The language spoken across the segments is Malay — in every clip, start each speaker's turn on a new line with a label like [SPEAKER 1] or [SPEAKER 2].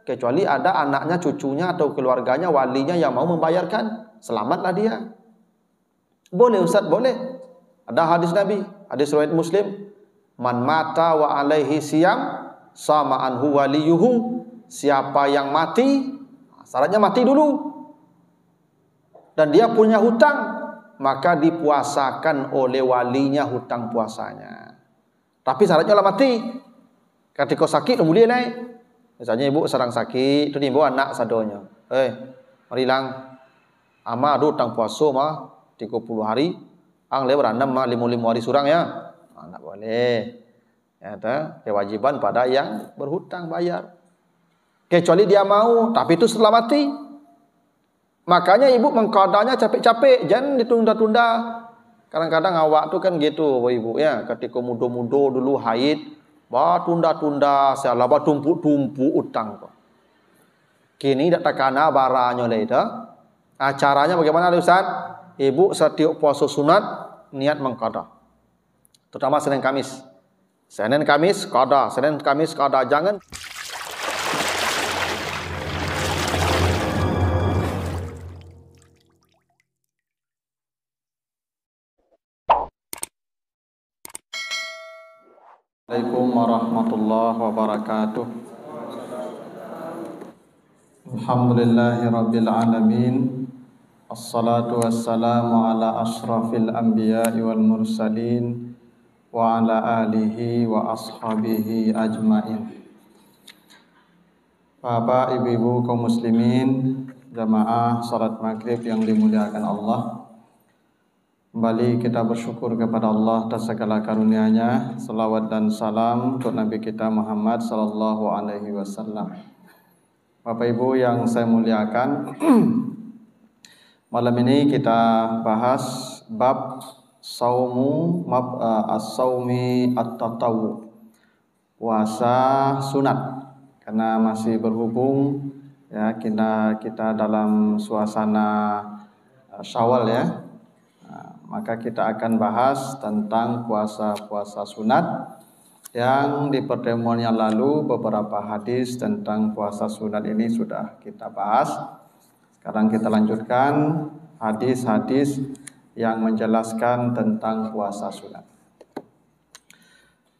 [SPEAKER 1] kecuali ada anaknya, cucunya atau keluarganya, walinya yang mau membayarkan, selamatlah dia. Boleh Ustaz, boleh. Ada hadis Nabi, hadis riwayat Muslim, man mata wa alaihi siyam sama anhu waliyuhu. Siapa yang mati, syaratnya mati dulu, dan dia punya hutang, maka dipuasakan oleh walinya hutang puasanya. Tapi syaratnya lah mati. Ketika sakit boleh naik. Misalnya ibu sedang sakit, tu ni bawa anak sadonya. Marilang ama ada hutang puasa mah 30 hari. Ang le beranam mah 55 hari surang ya. Tak boleh. Ya ta, kewajiban pada yang berhutang bayar. Kecuali dia mau, tapi itu setelah mati. Makanya ibu mengqadanya capek-capek, jangan ditunda-tunda. Kadang-kadang awak tu kan gitu, ibu ya, ketika muda-muda dulu haid, tunda-tunda, salah tumpuk-tumpuk utang tu. Kini dak takana baranya le itu. Caranya bagaimana Ustaz? Ibu setiap puasa sunat niat mengqada. Terutama Senin Kamis. Senin Kamis qada, Senin Kamis qada, jangan. Assalamualaikum warahmatullahi wabarakatuh. Alhamdulillahirabbil alamin. Assalatu wassalamu ala asyrafil anbiya'i wal mursalin wa ala alihi wa ashabihi ajmain. Bapak, ibu-ibu kaum muslimin, jamaah salat maghrib yang dimuliakan Allah. Kembali kita bersyukur kepada Allah atas segala karunia-Nya. Salawat dan salam untuk Nabi kita Muhammad sallallahu alaihi wasallam. Bapak Ibu yang saya muliakan, malam ini kita bahas bab as-saumi at-tatawwu, puasa sunat. Karena masih berhubung ya, kita dalam suasana Syawal ya. Maka kita akan bahas tentang puasa-puasa sunat yang di pertemuan yang lalu beberapa hadis tentang puasa sunat ini sudah kita bahas. Sekarang kita lanjutkan hadis-hadis yang menjelaskan tentang puasa sunat.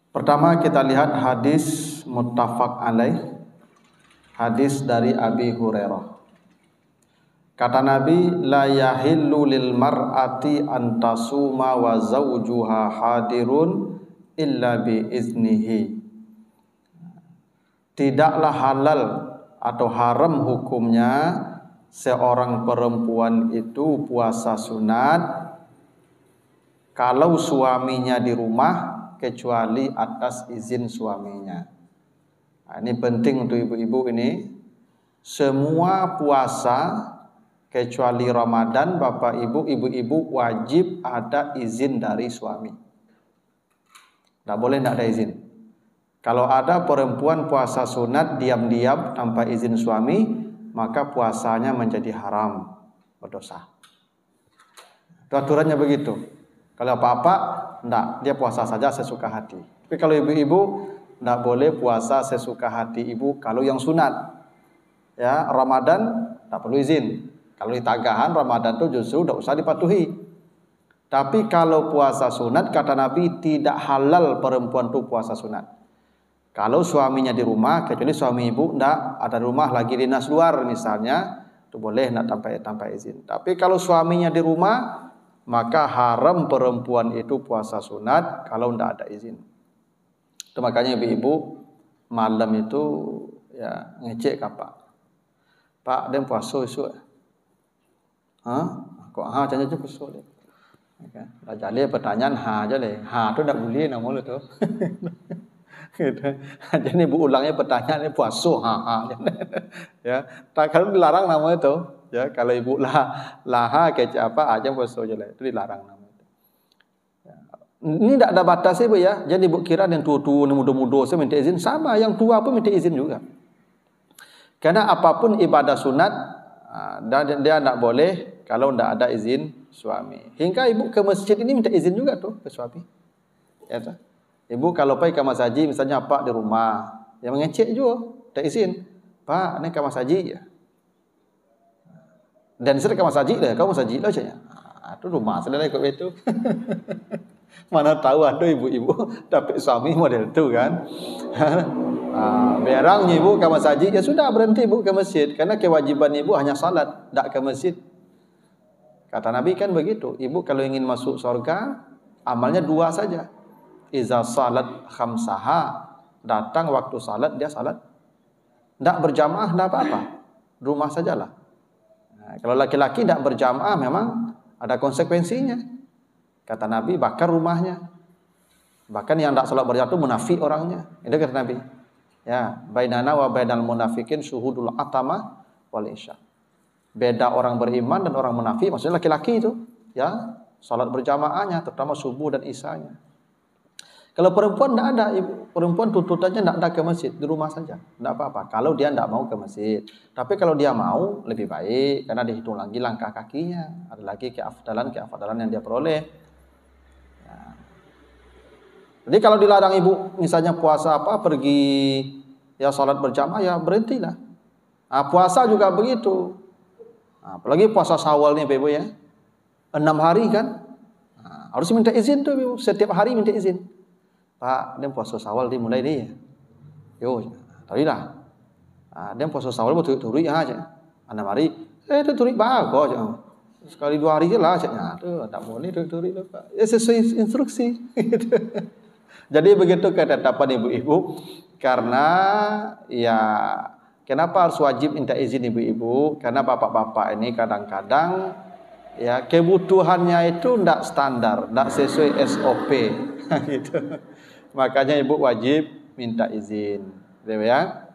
[SPEAKER 1] Pertama kita lihat hadis muttafaq alaih, hadis dari Abi Hurairah. Kata Nabi, la yahillu lil mar'ati an tasuma wa zawjuha hadirun illa bi iznihi. Tidaklah halal atau haram hukumnya seorang perempuan itu puasa sunat kalau suaminya di rumah kecuali atas izin suaminya. Nah, ini penting untuk ibu-ibu ini. Semua puasa kecuali Ramadan, bapak ibu, ibu-ibu wajib ada izin dari suami. Tak boleh tidak ada izin. Kalau ada perempuan puasa sunat diam-diam tanpa izin suami, maka puasanya menjadi haram, berdosa. Itu aturannya begitu. Kalau apa-apa, tidak, dia puasa saja sesuka hati. Tapi kalau ibu-ibu, tidak boleh puasa sesuka hati ibu kalau yang sunat. Ya, Ramadan tak perlu izin. Kalau di tagahan Ramadan itu justru tidak usah dipatuhi. Tapi kalau puasa sunat, kata Nabi, tidak halal perempuan itu puasa sunat. Kalau suaminya di rumah, kecuali suami ibu tidak ada rumah lagi dinas luar misalnya, itu boleh tidak tanpa izin. Tapi kalau suaminya di rumah, maka haram perempuan itu puasa sunat kalau tidak ada izin. Itu makanya ibu-ibu malam itu ya ngecek apa? Pak, dia puasa esok. Kok macam tu kusuk dia. Okay. Jadi pertanyaan aja le. Tu tak boleh nama lu tu. Jadi ibu ulangnya pertanyaan puasa ya. Tak kalau dilarang nama itu. Ya, kalau ibu kecap apa aja puasa je le. Itu dilarang nama itu. Ya. Ini tak ada batas ibu ya. Jadi ibu kira yang tua-tua muda-muda saya minta izin, sama yang tua pun minta izin juga. Karena apapun ibadah sunat dan dia tak boleh kalau tidak ada izin suami. Hingga ibu ke masjid ini minta izin juga tuh ke suami. Ya tuh. Ibu kalau pergi ke masjid misalnya pak di rumah, yang mengecek juga, tak izin. Pak, ini kamar saji ya. Dan sering kamar saji lah, kau saji lah caknya. Itu rumah saya ikut itu. Mana tahu ada ibu-ibu dapat suami model itu kan. Berang ibu kamar saji, ya sudah berhenti ibu ke masjid. Karena kewajiban ibu hanya salat, tidak ke masjid. Kata Nabi kan begitu. Ibu kalau ingin masuk surga, amalnya 2 saja. Iza salat khamsaha, datang waktu salat dia salat. Tidak berjamaah tidak apa-apa, rumah sajalah. Nah, kalau laki-laki tidak berjamaah memang ada konsekuensinya. Kata Nabi, bakar rumahnya. Bahkan yang tidak salat berjamaah itu munafik orangnya. Itu kata Nabi. Ya, bainana wa bainal munafikin syuhudul atama wal isya. Beda orang beriman dan orang munafik, maksudnya laki-laki itu, ya, salat berjamaahnya, terutama subuh dan isyanya. Kalau perempuan tidak ada, perempuan tuntutannya tidak ada ke masjid, di rumah saja, tidak apa-apa. Kalau dia tidak mau ke masjid, tapi kalau dia mau lebih baik, karena dihitung lagi langkah kakinya, ada lagi keafdalan yang dia peroleh. Ya. Jadi kalau dilarang ibu, misalnya puasa pergi ya salat berjamaah, ya berhentilah. Nah, puasa juga begitu. Nah, apalagi puasa Syawal nih ibu ya, 6 hari kan, nah, harus minta izin tuh ibu, setiap hari minta izin. Pak, dia puasa Syawal dimulai dia. Yo, tadi lah. Dia puasa Syawal buat turi aja. 6 hari, itu turi bagus aja. Sekali 2 hari lah aja. Tuh, tak boleh turi Pak. Ya sesuai instruksi. Jadi begitu ketetapan ibu-ibu, karena ya kenapa harus wajib minta izin ibu-ibu? Karena bapak-bapak ini kadang-kadang ya kebutuhannya itu tidak standar, tidak sesuai SOP gitu. Makanya ibu wajib minta izin, ya.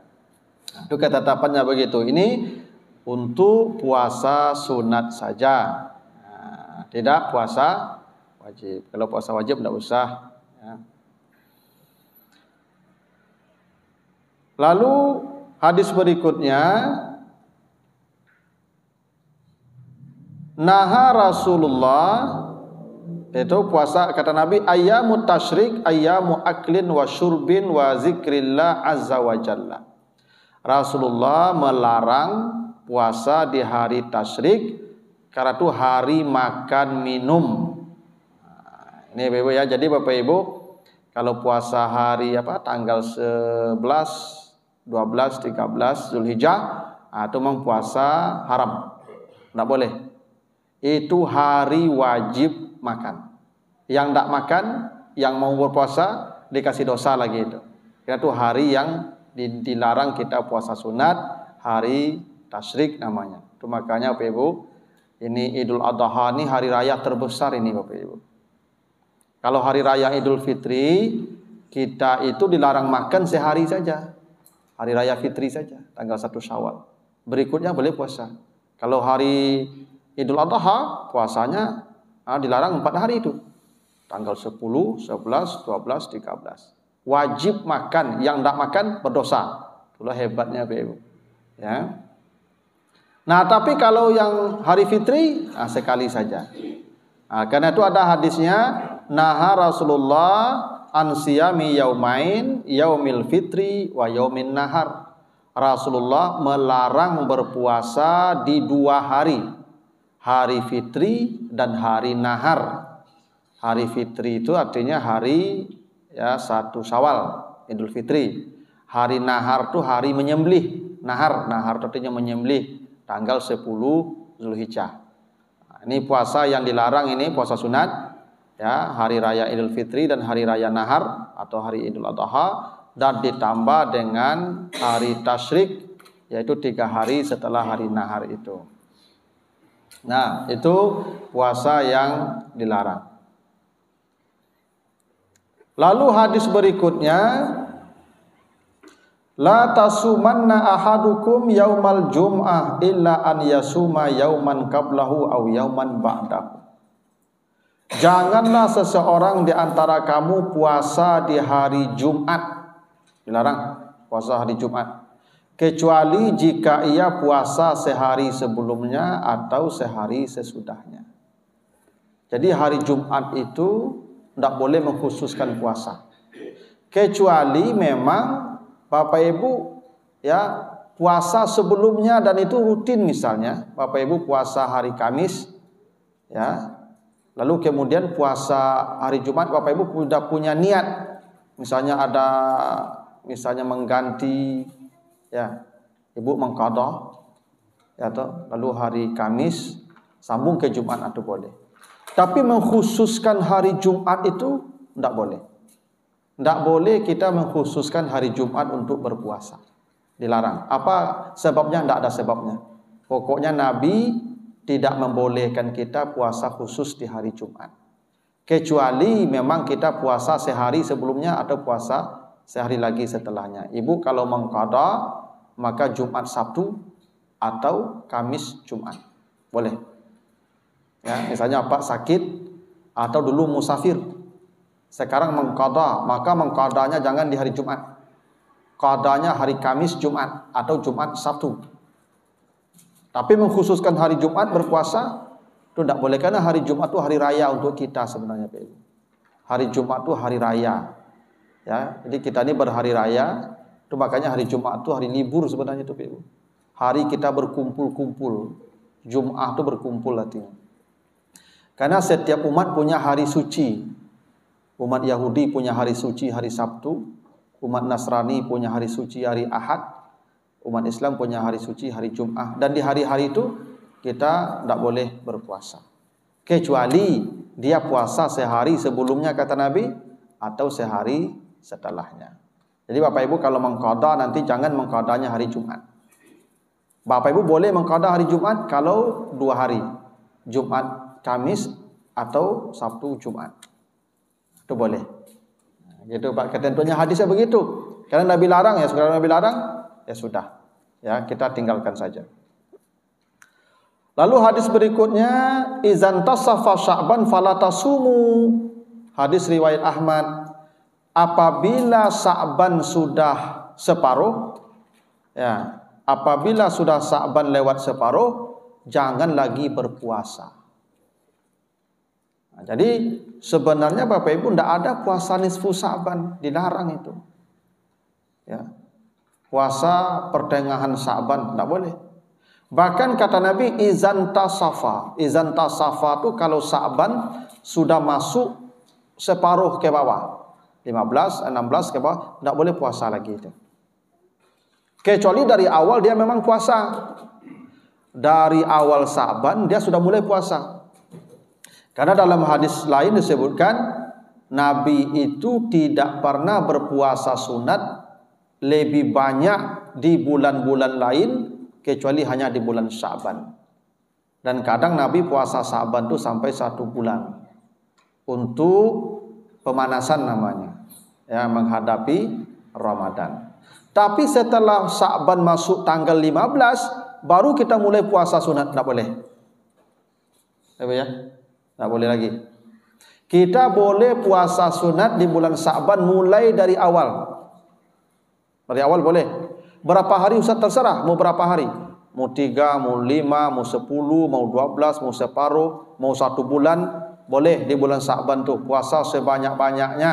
[SPEAKER 1] Itu ketetapannya begitu. Ini untuk puasa sunat saja, nah, tidak puasa wajib. Kalau puasa wajib tidak usah. Ya. Lalu hadis berikutnya, naha Rasulullah, itu puasa kata Nabi, ayyamu tasyrik ayyamu aklin wa syurbin wa zikrillah azza wa jalla. Rasulullah melarang puasa di hari tasyrik karena itu hari makan minum. Nah, ini Bapak Ibu ya. Jadi Bapak Ibu kalau puasa hari tanggal 11, 12, 13 Zulhijjah, itu memang puasa haram. Tidak boleh. Itu hari wajib makan. Yang tidak makan, yang mau berpuasa dikasih dosa lagi itu. Karena itu hari yang dilarang kita puasa sunat, hari tasyrik namanya. Itu makanya Bapak Ibu, ini Idul Adha ini hari raya terbesar ini Bapak Ibu. Kalau hari raya Idul Fitri, kita itu dilarang makan sehari saja. Hari raya Fitri saja, tanggal 1 Syawal. Berikutnya boleh puasa. Kalau hari Idul Adha, puasanya dilarang 4 hari itu. Tanggal 10, 11, 12, 13. Wajib makan, yang tidak makan berdosa. Itulah hebatnya Bapak. Ya. Nah, tapi kalau yang hari Fitri, sekali saja. Karena itu ada hadisnya, naha Rasulullah an siyami yaumain, yaumil fitri wa yaumin nahar. Rasulullah melarang berpuasa di 2 hari. Hari Fitri dan hari Nahar. Hari Fitri itu artinya hari 1 Syawal, Idul Fitri. Hari Nahar itu hari menyembelih. Nahar itu artinya menyembelih, tanggal 10 Zulhijjah. Ini puasa yang dilarang, ini puasa sunat ya, hari raya Idul Fitri dan hari raya Nahar atau hari Idul Adha, dan ditambah dengan hari tasyrik, yaitu 3 hari setelah hari Nahar itu. Nah, itu puasa yang dilarang. Lalu hadis berikutnya, la tasumanna ahadukum yaumal jum'ah illa an yasuma yauman qablahu aw yauman ba'dahu. Janganlah seseorang di antara kamu puasa di hari Jumat. Dilarang puasa hari Jumat. Kecuali jika ia puasa sehari sebelumnya atau sehari sesudahnya. Jadi hari Jumat itu tidak boleh mengkhususkan puasa. Kecuali memang Bapak Ibu ya puasa sebelumnya dan itu rutin, misalnya Bapak Ibu puasa hari Kamis, ya, lalu kemudian puasa hari Jumat, Bapak Ibu sudah punya niat, misalnya mengganti, ya, Ibu mengqadha, ya toh, lalu hari Kamis sambung ke Jumat itu boleh. Tapi mengkhususkan hari Jumat itu tidak boleh. Tidak boleh kita mengkhususkan hari Jumat untuk berpuasa. Dilarang. Apa sebabnya? Tidak ada sebabnya. Pokoknya Nabi tidak membolehkan kita puasa khusus di hari Jumat. Kecuali memang kita puasa sehari sebelumnya atau puasa sehari lagi setelahnya. Ibu kalau mengqadha maka Jumat Sabtu atau Kamis Jumat. Boleh. Ya, misalnya Pak sakit atau dulu musafir. Sekarang mengqadha, maka mengqadhanya jangan di hari Jumat. Qadanya hari Kamis Jumat atau Jumat Sabtu. Tapi mengkhususkan hari Jumat berpuasa itu tidak boleh, karena hari Jumat itu hari raya untuk kita sebenarnya, Pak Ibu. Hari Jumat itu hari raya. Ya, jadi kita ini berhari raya, itu makanya hari Jumat itu hari libur sebenarnya itu, Pak Ibu. Hari kita berkumpul-kumpul. Jumat itu berkumpul artinya. Karena setiap umat punya hari suci. Umat Yahudi punya hari suci hari Sabtu. Umat Nasrani punya hari suci hari Ahad. Umat Islam punya hari suci hari Jumat. Dan di hari-hari itu kita tidak boleh berpuasa. Kecuali dia puasa sehari sebelumnya kata Nabi, atau sehari setelahnya. Jadi Bapak Ibu kalau mengqadha nanti jangan mengqadhanya hari Jumat. Bapak Ibu boleh mengqadha hari Jumat kalau 2 hari. Jumat Kamis atau Sabtu Jumat. Itu boleh. Gitu Pak, ketentuannya hadisnya begitu. Karena Nabi larang, ya sekarang Nabi larang, ya sudah. Ya, kita tinggalkan saja. Lalu hadis berikutnya, izan tasafa Sya'ban fala tasumu. Hadis riwayat Ahmad, apabila Sya'ban sudah separuh, ya, apabila sudah Sya'ban lewat separuh, jangan lagi berpuasa. Nah, jadi sebenarnya Bapak Ibu tidak ada puasa nisfu Sya'ban, dilarang itu. Ya. Puasa pertengahan Sya'ban tidak boleh. Bahkan kata Nabi izan tasafa. Izan tasafa itu kalau Sya'ban sudah masuk separuh ke bawah. 15, 16 ke bawah, tidak boleh puasa lagi itu. Kecuali dari awal dia memang puasa. Dari awal Sya'ban dia sudah mulai puasa. Karena dalam hadis lain disebutkan Nabi itu tidak pernah berpuasa sunat lebih banyak di bulan-bulan lain kecuali hanya di bulan Sya'ban. Dan kadang Nabi puasa Sya'ban itu sampai 1 bulan untuk pemanasan namanya, ya, menghadapi Ramadan. Tapi setelah Sya'ban masuk tanggal 15 baru kita mulai puasa sunat, tidak boleh. Ya? Tak boleh lagi. Kita boleh puasa sunat di bulan Sya'ban mulai dari awal. Dari awal boleh. Berapa hari Ustaz terserah, mau berapa hari. Mau 3, mau 5, mau 10, mau 12, mau separuh, mau 1 bulan. Boleh di bulan Sya'ban tuh puasa sebanyak-banyaknya.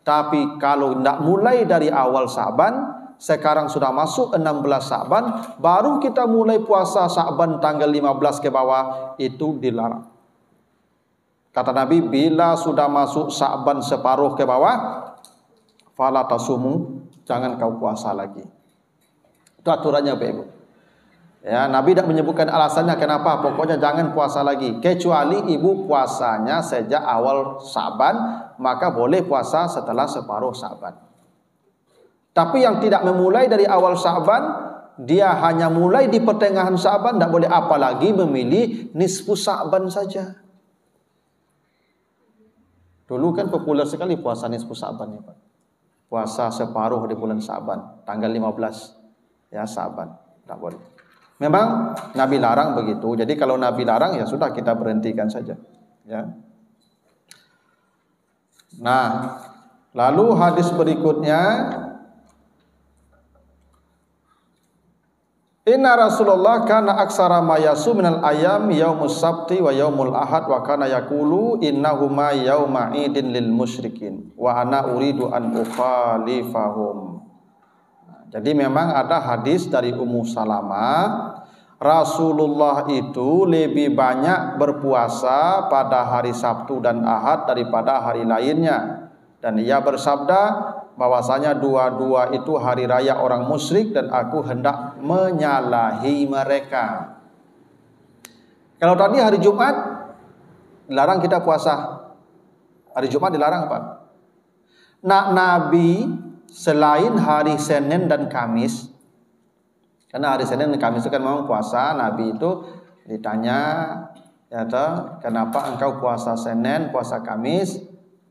[SPEAKER 1] Tapi kalau tidak mulai dari awal Sya'ban, sekarang sudah masuk 16 Sya'ban, baru kita mulai puasa Sya'ban tanggal 15 ke bawah, itu dilarang. Kata Nabi, bila sudah masuk Sya'ban separuh ke bawah, fala tasumu, jangan kau puasa lagi. Itu aturannya Pak Ibu. Ya, Nabi tidak menyebutkan alasannya kenapa, pokoknya jangan puasa lagi. Kecuali ibu puasanya sejak awal Sya'ban, maka boleh puasa setelah separuh Sya'ban. Tapi yang tidak memulai dari awal Sya'ban, dia hanya mulai di pertengahan Sya'ban, tidak boleh, apalagi memilih nisfu Sya'ban saja. Dulu kan populer sekali puasa nisfu Sya'ban ya Pak. Puasa separuh di bulan Sya'ban, tanggal 15 ya Sya'ban, tidak boleh. Memang Nabi larang begitu. Jadi kalau Nabi larang ya sudah, kita berhentikan saja. Ya. Nah, lalu hadis berikutnya, inna Rasulullah kana aksara ma yasu minal ayam yaumus sabti wa yaumul ahad wa kana yaqulu innahuma yauma idin lil musyrikin wa ana uridu an ukhalifahum. Jadi memang ada hadis dari Ummu Salamah, Rasulullah itu lebih banyak berpuasa pada hari Sabtu dan Ahad daripada hari lainnya. Dan ia bersabda bahwasanya dua-dua itu hari raya orang musyrik dan aku hendak menyalahi mereka. Kalau tadi hari Jumat dilarang kita puasa. Hari Jumat dilarang apa? Nabi selain hari Senin dan Kamis, karena hari Senin dan Kamis itu kan memang puasa, Nabi itu ditanya, ya toh, kenapa engkau puasa Senin, puasa Kamis?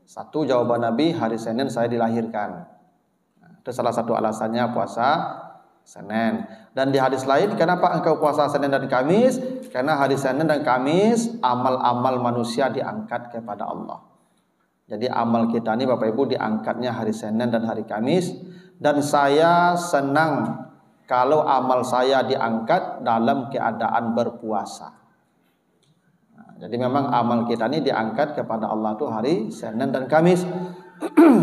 [SPEAKER 1] Satu jawaban Nabi, hari Senin saya dilahirkan. Itu salah satu alasannya puasa Senin. Dan di hadis lain, kenapa engkau puasa Senin dan Kamis? Karena hari Senin dan Kamis amal-amal manusia diangkat kepada Allah. Jadi amal kita ini Bapak Ibu diangkatnya hari Senin dan hari Kamis. Dan saya senang kalau amal saya diangkat dalam keadaan berpuasa. Jadi memang amal kita ini diangkat kepada Allah itu hari Senin dan Kamis.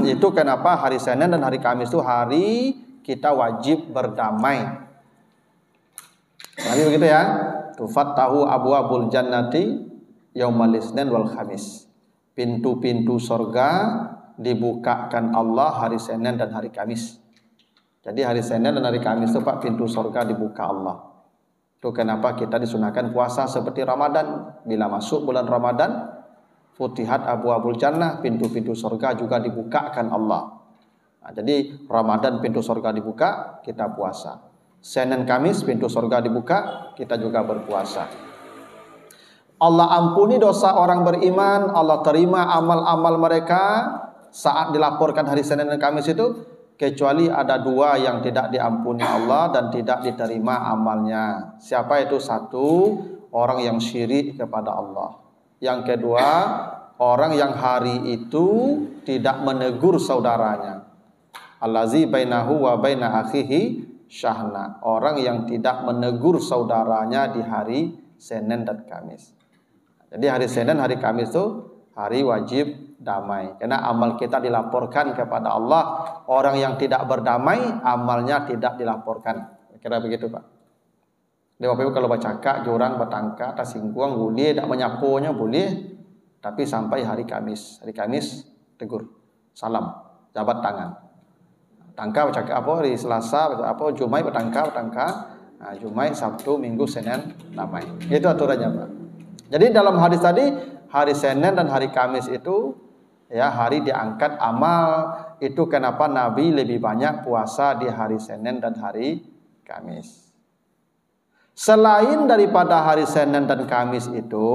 [SPEAKER 1] Itu kenapa hari Senin dan hari Kamis itu hari kita wajib berdamai. Tapi begitu ya. Tufattahu abwabul jannati yaumal isnin wal khamis. Pintu-pintu sorga dibukakan Allah hari Senin dan hari Kamis. Jadi hari Senin dan hari Kamis itu Pak, pintu sorga dibuka Allah. Itu kenapa kita disunahkan puasa seperti Ramadan. Bila masuk bulan Ramadan, futihat abwabul jannah, pintu-pintu sorga juga dibukakan Allah. Nah, jadi Ramadan pintu sorga dibuka, kita puasa. Senin Kamis pintu sorga dibuka, kita juga berpuasa. Allah ampuni dosa orang beriman, Allah terima amal-amal mereka saat dilaporkan hari Senin dan Kamis itu, kecuali ada dua yang tidak diampuni Allah dan tidak diterima amalnya. Siapa itu? Satu, orang yang syirik kepada Allah. Yang kedua, orang yang hari itu tidak menegur saudaranya. Allazi bainahu wa baina akhihi syahna. Orang yang tidak menegur saudaranya di hari Senin dan Kamis. Jadi hari Senin, hari Kamis itu hari wajib damai. Karena amal kita dilaporkan kepada Allah. Orang yang tidak berdamai, amalnya tidak dilaporkan. Kira begitu Pak. Jadi Bapak Ibu kalau bercakap, jurang, bertangka, tersinggung, boleh. Tak menyapunya boleh. Tapi sampai hari Kamis. Hari Kamis tegur. Salam. Jabat tangan. Tangka bercakap apa? Hari Selasa bercakap apa? Jumat bertangka. Nah, Jumat, Sabtu, Minggu, Senin damai. Itu aturannya Pak. Jadi dalam hadis tadi, hari Senin dan hari Kamis itu ya hari diangkat amal. Itu kenapa Nabi lebih banyak puasa di hari Senin dan hari Kamis. Selain daripada hari Senin dan Kamis itu,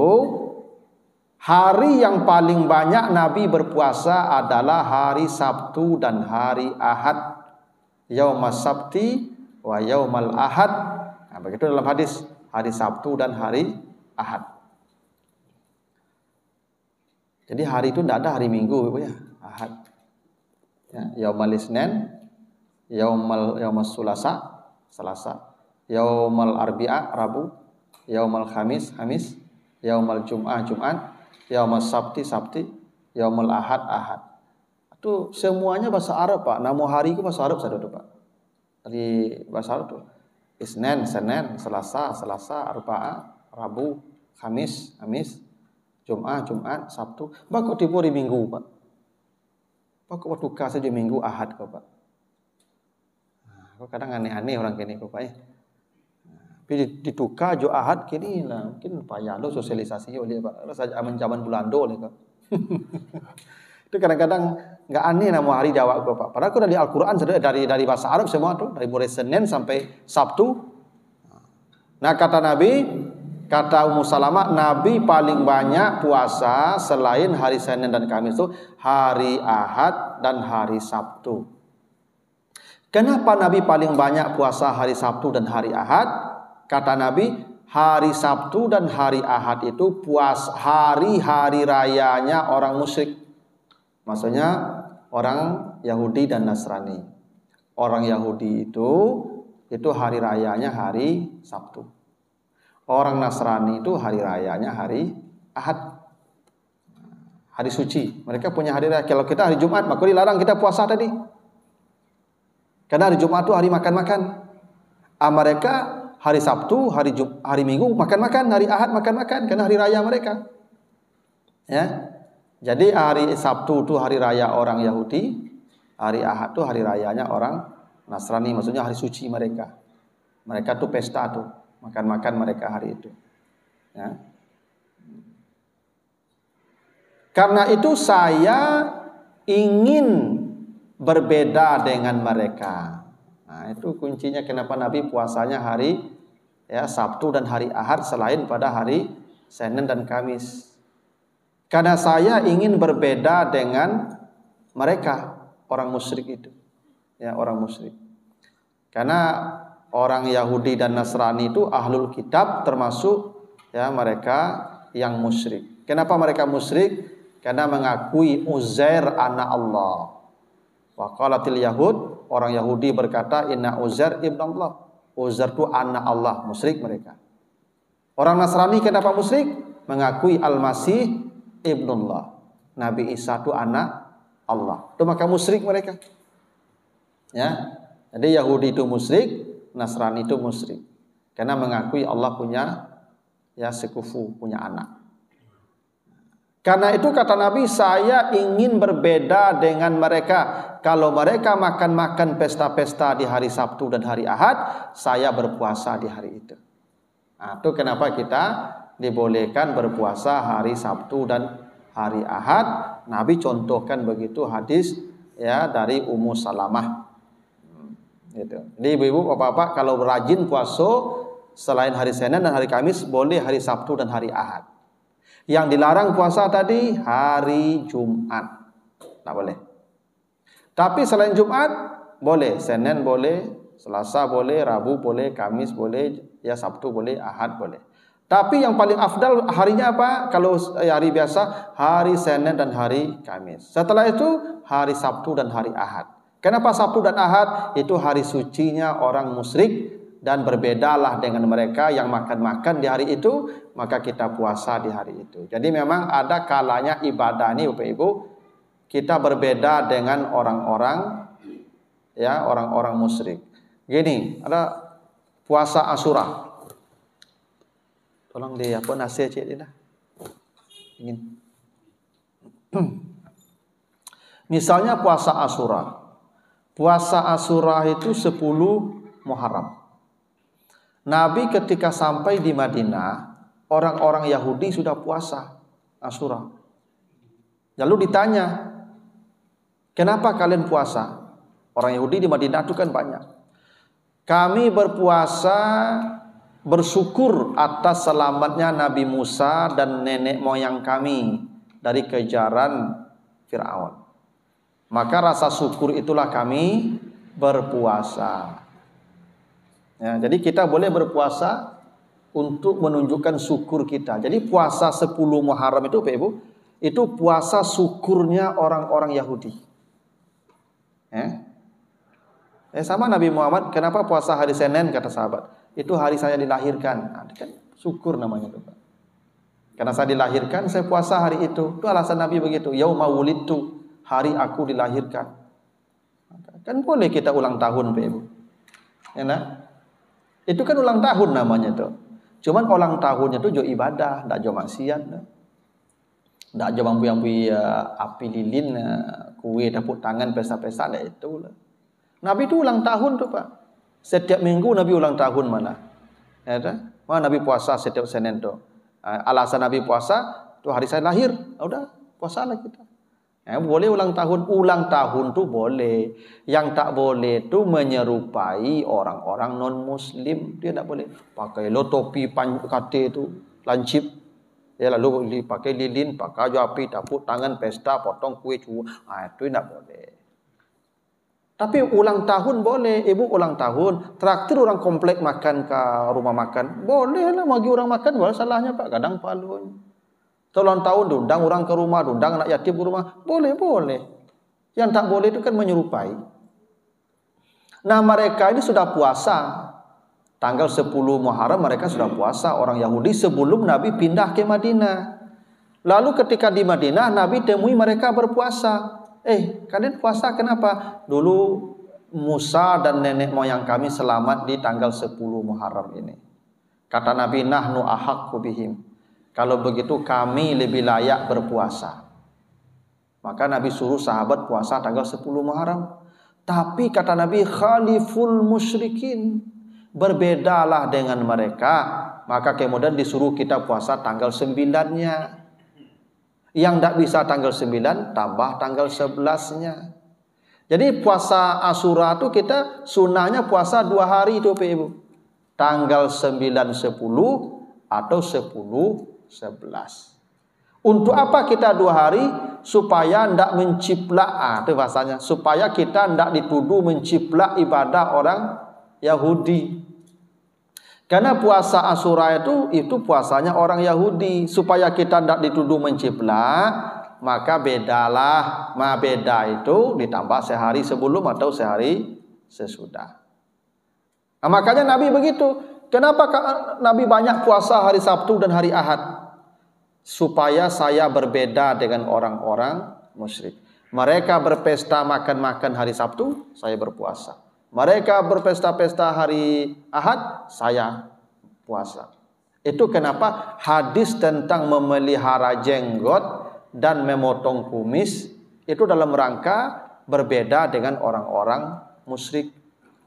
[SPEAKER 1] hari yang paling banyak Nabi berpuasa adalah hari Sabtu dan hari Ahad. Yaumas Sabti wa yaumal Ahad. Nah, begitu dalam hadis, hari Sabtu dan hari Ahad. Jadi hari itu tidak ada hari Minggu ya, Ahad. Ya, yaumal Isnin, yaumal Sulasa, Selasa, yaumal Arbi'a, Rabu, yaumal Khamis, yaumal Jum'ah, Jumat, yaumal Sabti, yaumal Ahad, Ahad. Itu semuanya bahasa Arab Pak. Nama hari itu bahasa Arab saja Pak. Dari bahasa Arab itu Isnin, Senin, Selasa, Arba'a, Rabu, Khamis, Jumat, Sabtu. Bakal tipu hari Minggu Pak. Bakal tukar saja Minggu, Ahad kok Pak. Kok kadang aneh-aneh orang kini kok Pak ya. Tapi ditukar jo Ahad kini lah. Mungkin payah lo sosialisasi oleh Pak. Rasa zaman Belanda oleh Pak. Itu kadang-kadang nggak aneh nama hari Jawa kok Pak. Padahal aku dari Al-Quran dari bahasa Arab semua tuh. Dari mulai Senin sampai Sabtu. Nah kata Nabi, kata Ummu Salamah, Nabi paling banyak puasa selain hari Senin dan Kamis itu hari Ahad dan hari Sabtu. Kenapa Nabi paling banyak puasa hari Sabtu dan hari Ahad? Kata Nabi, hari Sabtu dan hari Ahad itu hari-hari rayanya orang musyrik. Maksudnya orang Yahudi dan Nasrani. Orang Yahudi itu hari rayanya hari Sabtu. Orang Nasrani itu hari rayanya hari Ahad. Hari suci. Mereka punya hari raya. Kalau kita hari Jumat, maka dilarang kita puasa tadi. Karena hari Jumat itu hari makan-makan. Mereka hari Sabtu, hari Minggu makan-makan, hari Ahad makan-makan karena hari raya mereka. Ya. Jadi hari Sabtu itu hari raya orang Yahudi, hari Ahad itu hari rayanya orang Nasrani, maksudnya hari suci mereka. Mereka tuh pesta tuh, makan-makan mereka hari itu. Ya. Karena itu saya ingin berbeda dengan mereka. Nah, itu kuncinya kenapa Nabi puasanya hari Sabtu dan hari Ahad selain pada hari Senin dan Kamis. Karena saya ingin berbeda dengan mereka, orang musyrik itu. Ya, orang musyrik. Karena orang Yahudi dan Nasrani itu ahlul kitab, termasuk mereka yang musyrik. Kenapa mereka musyrik? Karena mengakui Uzair anak Allah. Wa qalatil yahud, orang Yahudi berkata inna Uzair ibn Allah. Uzair itu anak Allah, musyrik mereka. Orang Nasrani kenapa musyrik? Mengakui Al-Masih ibnullah. Nabi Isa itu anak Allah. Itu maka musyrik mereka. Ya. Jadi Yahudi itu musyrik, Nasrani itu musyrik. Karena mengakui Allah punya sekufu, punya anak. Karena itu kata Nabi, saya ingin berbeda dengan mereka. Kalau mereka makan-makan pesta-pesta di hari Sabtu dan hari Ahad, saya berpuasa di hari itu. Nah, itu kenapa kita dibolehkan berpuasa hari Sabtu dan hari Ahad. Nabi contohkan begitu hadis dari Ummu Salamah. Gitu. Jadi ibu-ibu, bapak-bapak kalau rajin puasa selain hari Senin dan hari Kamis, boleh hari Sabtu dan hari Ahad. Yang dilarang puasa tadi hari Jumat, tak boleh. Tapi selain Jumat boleh, Senin boleh, Selasa boleh, Rabu boleh, Kamis boleh, Sabtu boleh, Ahad boleh. Tapi yang paling afdal harinya apa? Kalau hari biasa hari Senin dan hari Kamis. Setelah itu hari Sabtu dan hari Ahad. Kenapa Sabtu dan Ahad? Itu hari sucinya orang musyrik. Dan berbedalah dengan mereka yang makan-makan di hari itu, maka kita puasa di hari itu. Jadi memang ada kalanya ibadah ini Bapak Ibu, kita berbeda dengan orang-orang orang-orang musyrik. Gini, ada puasa Asyura. Tolong dia nasi cik dia dah. Ingin. Misalnya puasa Asyura. Puasa Asyura itu 10 Muharram. Nabi ketika sampai di Madinah, orang-orang Yahudi sudah puasa Asyura. Lalu ditanya, kenapa kalian puasa? Orang Yahudi di Madinah itu kan banyak. Kami berpuasa bersyukur atas selamatnya Nabi Musa dan nenek moyang kami dari kejaran Fir'aun. Maka rasa syukur itulah kami berpuasa. Ya, jadi kita boleh berpuasa untuk menunjukkan syukur kita. Jadi puasa 10 Muharram itu Pak Ibu, itu puasa syukurnya orang-orang Yahudi. Sama Nabi Muhammad, kenapa puasa hari Senin kata sahabat? Itu hari saya dilahirkan. Nah, kan syukur namanya itu Pak. Karena saya dilahirkan, saya puasa hari itu. Itu alasan Nabi begitu. Yauma wulidtu, hari aku dilahirkan. Kan boleh kita ulang tahun Pak Ibu. Ya nah? Itu kan ulang tahun namanya tuh. Cuman ulang tahunnya tuh jo ibadah, ndak jo maksiat. Ndak jo bambu-bambu api lilin, kue tepuk tangan pesta-pesta ndak itu lah. Nabi itu ulang tahun tuh Pak. Setiap minggu Nabi ulang tahun mana? Ya kan? Mana Nabi puasa setiap Senin tuh. Alasan Nabi puasa tuh hari saya lahir. Udah puasalah kita. Boleh ulang tahun tuh boleh. Yang tak boleh tuh menyerupai orang-orang non muslim. Dia tak boleh pakai lo topi kate itu lancip. Ya lalu dipakai lilin, pakai api, tepuk tangan, pesta, potong kue itu tak boleh. Tapi ulang tahun boleh. Ibu ulang tahun, traktir orang komplek makan ke rumah makan. Boleh lah bagi orang makan, boleh salahnya Pak, kadang palunya. Ulang tahun diundang orang ke rumah, diundang anak yatim ke rumah, boleh. Yang tak boleh itu kan menyerupai. Nah mereka ini sudah puasa. Tanggal 10 Muharram mereka sudah puasa, orang Yahudi sebelum Nabi pindah ke Madinah. Lalu ketika di Madinah Nabi temui mereka berpuasa. Kalian puasa kenapa? Dulu Musa dan nenek moyang kami selamat di tanggal 10 Muharram ini. Kata Nabi, nahnu ahaqqu bihim. Kalau begitu kami lebih layak berpuasa. Maka Nabi suruh sahabat puasa tanggal 10 Muharram. Tapi kata Nabi, khaliful musyrikin. Berbedalah dengan mereka. Maka kemudian disuruh kita puasa tanggal 9-nya. Yang tidak bisa tanggal 9, tambah tanggal 11-nya. Jadi puasa Asyura itu kita sunnahnya puasa 2 hari itu Pak Ibu. Tanggal 9, 10 atau 10, 11. Untuk apa kita 2 hari? Supaya tidak menciplak, itu bahasanya. Supaya kita tidak dituduh menciplak ibadah orang Yahudi. Karena puasa Asyura itu puasanya orang Yahudi. Supaya kita tidak dituduh menciplak, maka bedalah. Beda itu ditambah sehari sebelum atau sehari sesudah. Nah, makanya Nabi begitu. Kenapa Nabi banyak puasa hari Sabtu dan hari Ahad? Supaya saya berbeda dengan orang-orang musyrik. Mereka berpesta makan-makan hari Sabtu, saya berpuasa. Mereka berpesta-pesta hari Ahad, saya puasa. Itu kenapa hadis tentang memelihara jenggot dan memotong kumis itu dalam rangka berbeda dengan orang-orang musyrik.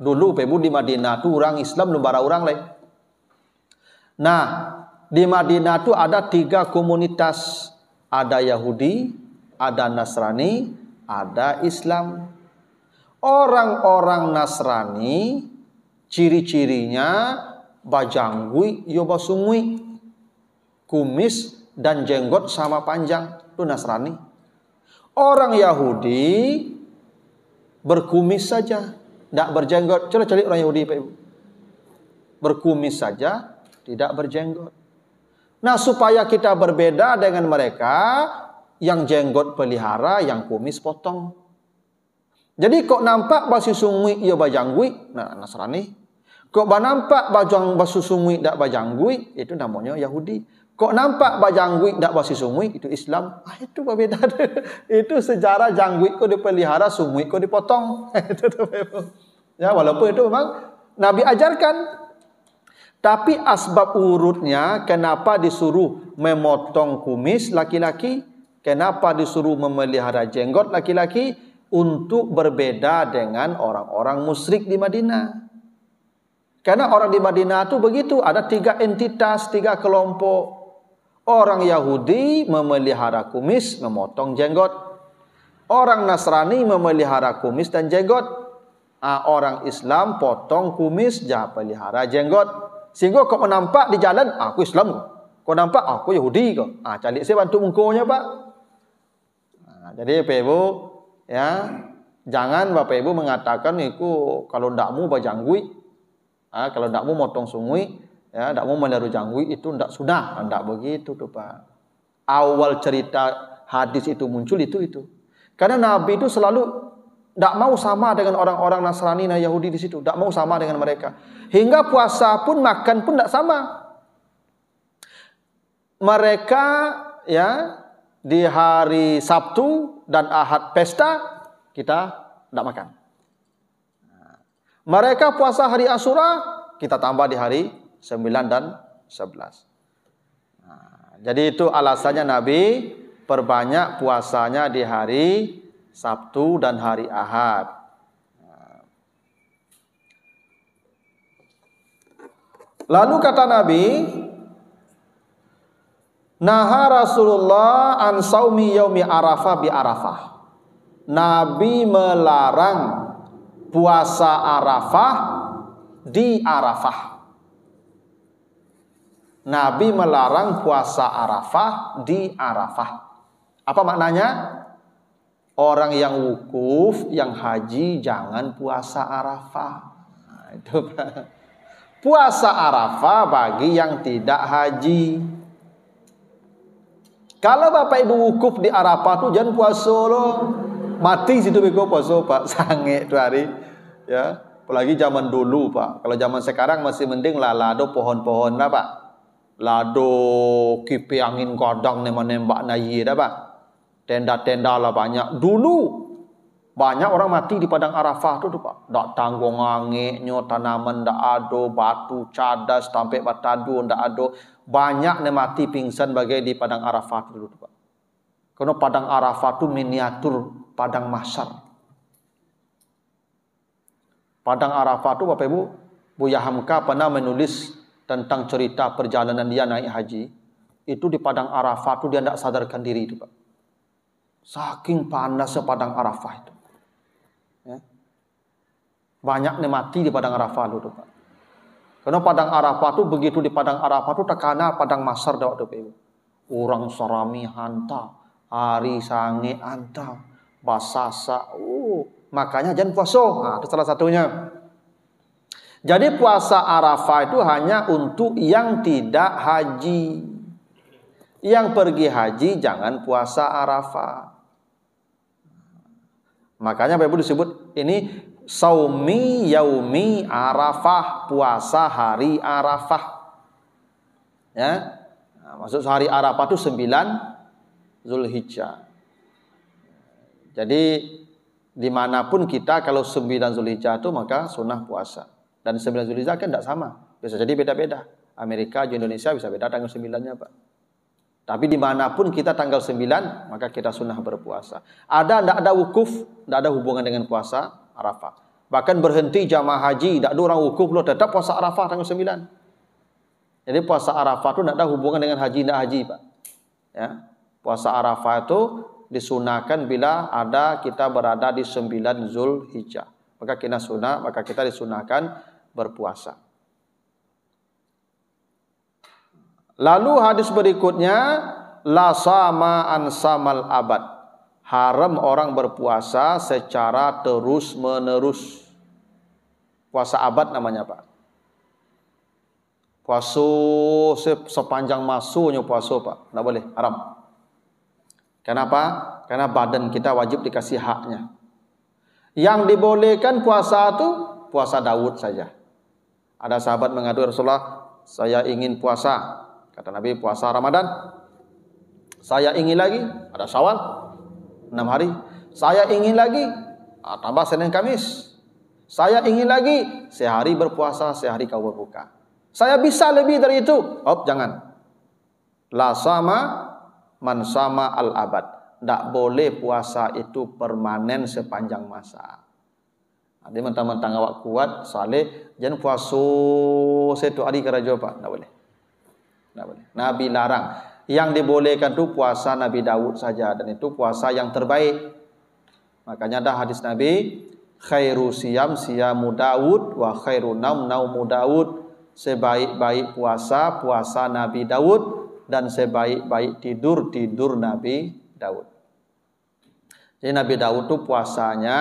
[SPEAKER 1] Dulu Ibu di Madinah itu orang Islam lebara orang lain. Nah, di Madinah itu ada 3 komunitas. Ada Yahudi, ada Nasrani, ada Islam. Orang-orang Nasrani ciri-cirinya bajanggui, yo basungui, kumis dan jenggot sama panjang, itu Nasrani. Orang Yahudi berkumis saja, tidak berjenggot. Coba cari orang Yahudi Pak Ibu. Berkumis saja, tidak berjenggot. Nah, supaya kita berbeda dengan mereka, yang jenggot pelihara, yang kumis potong. Jadi kok nampak basi sungui ya bajanggui, nah Nasrani. Kok nampak basi sungui dak bajanggui, itu namanya Yahudi. Kok nampak bajanggui dak basi sungui, itu Islam. Itu berbeda. Itu sejarah janggui kok dipelihara, sungui kok dipotong. Itu ya, walaupun itu memang Nabi ajarkan. Tapi asbab urutnya kenapa disuruh memotong kumis laki-laki, kenapa disuruh memelihara jenggot laki-laki, untuk berbeda dengan orang-orang musyrik di Madinah. Karena orang di Madinah itu begitu, ada 3 entitas, 3 kelompok. Orang Yahudi memelihara kumis, memotong jenggot. Orang Nasrani memelihara kumis dan jenggot. Orang Islam potong kumis, jangan pelihara jenggot. Sehingga kau nampak di jalan, aku Islam kok. Kau nampak, aku Yahudi kok. Calik saya bantu mukonya Pak. Jadi Bapak Ibu, ya, jangan Bapak Ibu mengatakan itu kalau ndakmu bajanggui, kalau ndakmu motong sungui, ya, ndakmu melaru janggui itu ndak sunnah, ndak begitu tuh Pak. Awal cerita hadis itu muncul itu. Karena Nabi itu selalu ndak mau sama dengan orang-orang Nasrani dan Yahudi di situ, ndak mau sama dengan mereka. Hingga puasa pun, makan pun ndak sama. Mereka ya di hari Sabtu dan Ahad pesta, kita tidak makan. Mereka puasa hari Asyura, kita tambah di hari 9 dan 11. Jadi itu alasannya Nabi perbanyak puasanya di hari Sabtu dan hari Ahad. Lalu kata Nabi, naha Rasulullah an saumi yaumi Arafah bi Arafah. Nabi melarang puasa Arafah di Arafah. Nabi melarang puasa Arafah di Arafah. Apa maknanya? Orang yang wukuf, yang haji jangan puasa Arafah. Itu puasa Arafah bagi yang tidak haji. Kalau Bapak Ibu wukuf di Arafah tuh jangan puasa loh. Mati situ bego puasa Pak, sange itu hari. Ya, apalagi zaman dulu Pak. Kalau zaman sekarang masih mending lah lado pohon-pohon lah Pak. Lado kipi angin kodong nembak nayi dah Pak. Tenda-tenda lah banyak. Dulu Banyak orang mati di padang Arafah tu Pak. Tak tanggung angiknya, tanaman tak ada, batu cadas sampai batadu tak ada. Banyak yang mati pingsan bagai di padang Arafah tu Pak. Karena padang Arafah tu miniatur padang mahsyar. Padang Arafah tu Bapak Ibu, Buya Hamka pernah menulis tentang cerita perjalanan dia naik haji. Itu di padang Arafah tu dia tidak sadarkan diri itu Pak. Saking panasnya padang Arafah itu. Ya. Banyak yang mati di padang Arafah itu Pak. Karena padang Arafah tu begitu di padang Arafah tu tak kenal padang mahsyar dah waktu itu. Orang sarami hanta, hari sange hanta, basasa. Makanya jangan puasa. Nah, itu salah satunya. Jadi puasa Arafah itu hanya untuk yang tidak haji. Yang pergi haji jangan puasa Arafah. Makanya Bapak Ibu disebut ini saumi yaumi Arafah, puasa hari Arafah. Ya. Nah, maksud hari Arafah itu 9 Zulhijjah. Jadi dimanapun kita kalau 9 Zulhijjah itu maka sunnah puasa. Dan 9 Zulhijjah kan tidak sama. Bisa jadi beda-beda. Amerika, Indonesia bisa beda tanggal 9-nya Pak. Tapi dimanapun kita tanggal 9, maka kita sunnah berpuasa. Tidak ada wukuf, tidak ada hubungan dengan puasa Arafah. Bahkan berhenti jamaah haji, tidak ada orang wukuf, loh, tetap puasa Arafah tanggal 9. Jadi puasa Arafah itu tidak ada hubungan dengan haji, tidak haji Pak. Ya. Puasa Arafah itu disunahkan bila kita berada di 9 Zulhijjah. Maka kita disunahkan berpuasa. Lalu hadis berikutnya, la sama an samal abad. Haram orang berpuasa secara terus menerus. Puasa abad namanya Pak. Puasa sepanjang masuknya puasa Pak. Tidak boleh, haram. Kenapa? Karena badan kita wajib dikasih haknya. Yang dibolehkan puasa itu puasa Daud saja. Ada sahabat mengadu Rasulullah, saya ingin puasa. Kata Nabi, puasa Ramadan. Saya ingin lagi, ada Syawal 6 hari. Saya ingin lagi, tambah Senin Kamis. Saya ingin lagi, sehari berpuasa, sehari kau berbuka. Saya bisa lebih dari itu. Jangan. La sama man sama al abad. Tak boleh puasa itu permanen sepanjang masa. Jadi mentang-mentang awak kuat, saleh, jangan puasa 1 hari keraja Pak. Tak boleh. Nabi larang. Yang dibolehkan itu puasa Nabi Daud saja, dan itu puasa yang terbaik. Makanya ada hadis Nabi, khairu siyam siyamu Daud wa khairu naum naumu Daud. Sebaik-baik puasa puasa Nabi Daud, dan sebaik-baik tidur Nabi Daud. Jadi Nabi Daud itu puasanya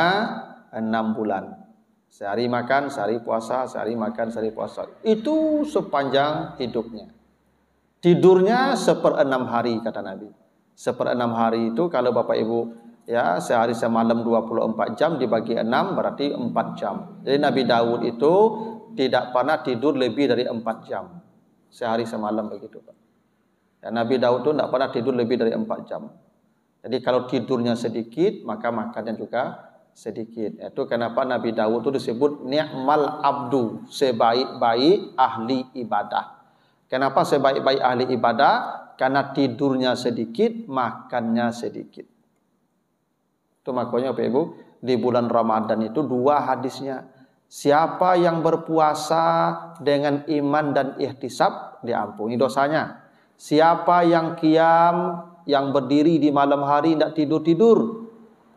[SPEAKER 1] 6 bulan. Sehari makan, sehari puasa, sehari makan, sehari puasa. Itu sepanjang hidupnya. Tidurnya 1/6 hari kata Nabi. 1/6 hari itu kalau Bapak Ibu ya sehari semalam 24 jam dibagi 6 berarti 4 jam. Jadi Nabi Daud itu tidak pernah tidur lebih dari 4 jam. Sehari semalam begitu Pak. Dan Nabi Daud itu tidak pernah tidur lebih dari 4 jam. Jadi kalau tidurnya sedikit maka makannya juga sedikit. Itu kenapa Nabi Daud itu disebut ni'mal abdu, sebaik-baik ahli ibadah. Kenapa sebaik-baik ahli ibadah? Karena tidurnya sedikit, makannya sedikit. Itu makanya Bapak Ibu, di bulan Ramadan itu 2 hadisnya. Siapa yang berpuasa dengan iman dan ihtisab, diampuni dosanya. Siapa yang qiyam, yang berdiri di malam hari tidak tidur-tidur,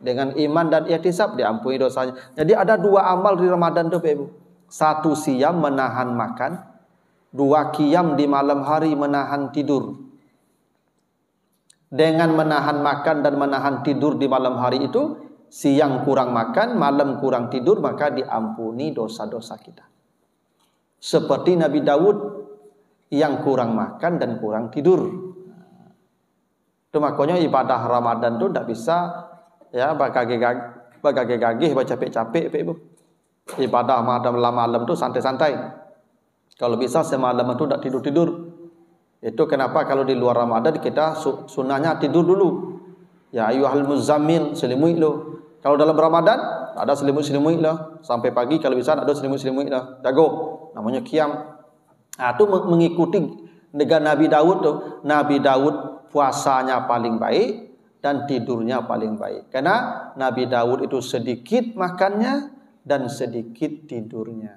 [SPEAKER 1] dengan iman dan ihtisab, diampuni dosanya. Jadi ada 2 amal di Ramadan itu Bapak Ibu. 1 siyam, menahan makan. 2 qiyam di malam hari, menahan tidur. Dengan menahan makan dan menahan tidur di malam hari itu, siang kurang makan, malam kurang tidur, maka diampuni dosa-dosa kita. Seperti Nabi Daud yang kurang makan dan kurang tidur. Itu makanya ibadah Ramadan itu tidak bisa ya bagage-gagih, capek-capek Ibu. Ibadah malam-malam itu santai-santai. Kalau bisa semalam itu tidak tidur-tidur. Itu kenapa kalau di luar Ramadan kita sunnahnya tidur dulu. Ya ayyuhal muzammil, selimut lu. Kalau dalam Ramadan ada selimut-selimut lah, sampai pagi kalau bisa ada selimut-selimut lah, jago. Namanya qiyam. Nah, itu mengikuti dengan Nabi Daud tuh. Nabi Daud puasanya paling baik dan tidurnya paling baik. Karena Nabi Daud itu sedikit makannya dan sedikit tidurnya.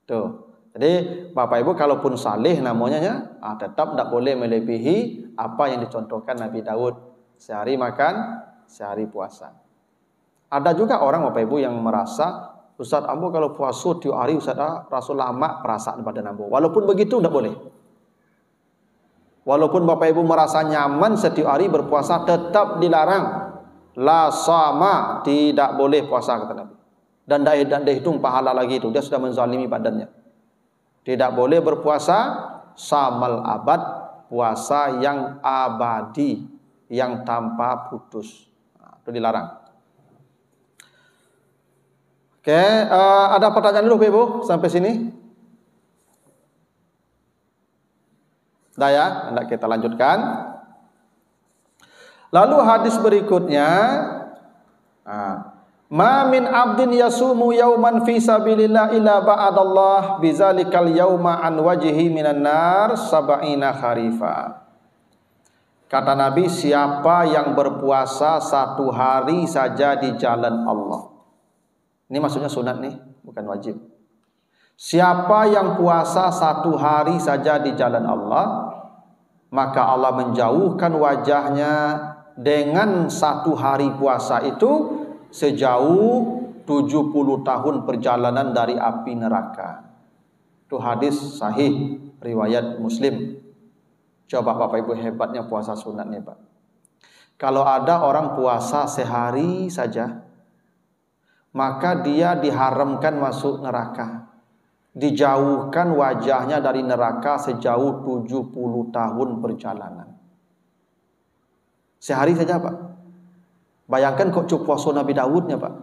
[SPEAKER 1] Tuh. Jadi Bapak Ibu kalaupun saleh namanya tetap tidak boleh melebihi apa yang dicontohkan Nabi Daud. Sehari makan, sehari puasa. Ada juga orang Bapak Ibu yang merasa, Ustaz ambo kalau puasa tiap hari Ustaz rasa lama perasaan badan ambo. Walaupun begitu tidak boleh. Walaupun Bapak Ibu merasa nyaman setiap hari berpuasa tetap dilarang. La sama, tidak boleh puasa kata Nabi. Dan tidak dihitung pahala lagi itu, dia sudah menzalimi badannya. Tidak boleh berpuasa samal abad, puasa yang abadi, yang tanpa putus. Nah, itu dilarang. Oke, ada pertanyaan dulu Ibu sampai sini? Dah ya, hendak kita lanjutkan. Lalu hadis berikutnya, ma min abdin yasumu yauman fi sabilillah illa ba'adallah bizalikal yauma an wajhi minan nar sab'ina kharifa. Kata Nabi, siapa yang berpuasa satu hari saja di jalan Allah. Ini maksudnya sunat nih, bukan wajib. Siapa yang puasa satu hari saja di jalan Allah, maka Allah menjauhkan wajahnya dengan satu hari puasa itu sejauh 70 tahun perjalanan dari api neraka. Itu hadis sahih riwayat Muslim. Coba Bapak Ibu hebatnya puasa sunat nih Pak. Kalau ada orang puasa sehari saja, maka dia diharamkan masuk neraka. Dijauhkan wajahnya dari neraka sejauh 70 tahun perjalanan. Sehari saja Pak. Bayangkan kok puasa Nabi Daudnya Pak.